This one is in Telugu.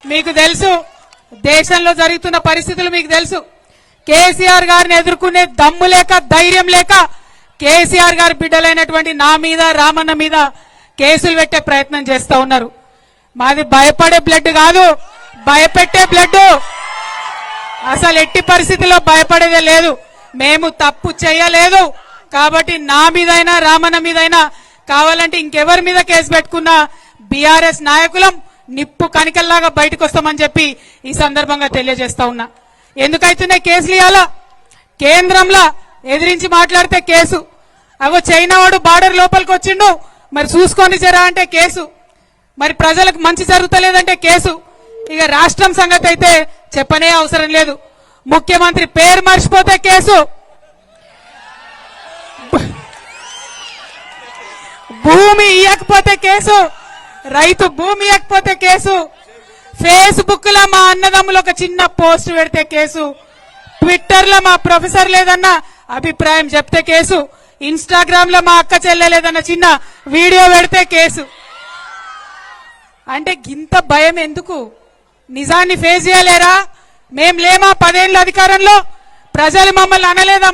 మీకు తెలుసు దేశంలో జరుగుతున్న పరిస్థితులు మీకు తెలుసు. కేసీఆర్ గారిని ఎదుర్కొనే దమ్ము లేక ధైర్యం లేక కేసీఆర్ గారి బిడ్డలైనటువంటి నా మీద రామన్న మీద కేసులు పెట్టే ప్రయత్నం చేస్తా ఉన్నారు. మాది భయపడే బ్లడ్ కాదు, భయపెట్టే బ్లడ్. అసలు ఎట్టి పరిస్థితుల్లో భయపడేదే లేదు. మేము తప్పు చేయలేదు కాబట్టి నా మీదైనా రామన్న మీదైనా కావాలంటే ఇంకెవరి మీద కేసు పెట్టుకున్నా బీఆర్ఎస్ నాయకులం నిప్పు కనికల్లాగా బయటకు వస్తామని చెప్పి ఈ సందర్భంగా తెలియజేస్తా ఉన్నా. ఎందుకైతున్నాయి కేసులు? ఇవ్వాలా కేంద్రంలో ఎదిరించి మాట్లాడితే కేసు, అవో చైనా వాడు బార్డర్ లోపలికి వచ్చిండు మరి చూసుకొని జరా అంటే కేసు, మరి ప్రజలకు మంచి జరుగుతలేదంటే కేసు. ఇక రాష్ట్రం సంగతి అయితే చెప్పనే అవసరం లేదు. ముఖ్యమంత్రి పేరు మర్చిపోతే కేసు, భూమి ఇయ్యకపోతే కేసు, రైతు భూమి ఇవ్వకపోతే కేసు, ఫేస్బుక్ లో మా అన్నదమ్ములు ఒక చిన్న పోస్ట్ పెడితే కేసు, ట్విట్టర్ లో మా ప్రొఫెసర్ లేదన్న అభిప్రాయం చెప్తే కేసు, ఇన్స్టాగ్రామ్ లో మా అక్క చెల్లెలేదన్న చిన్న వీడియో పెడితే కేసు. అంటే గింత భయం ఎందుకు? నిజాన్ని ఫేస్ చేయలేరా? మేం లేమా 10 ఏళ్ళ అధికారంలో? ప్రజలు మమ్మల్ని అనలేదా?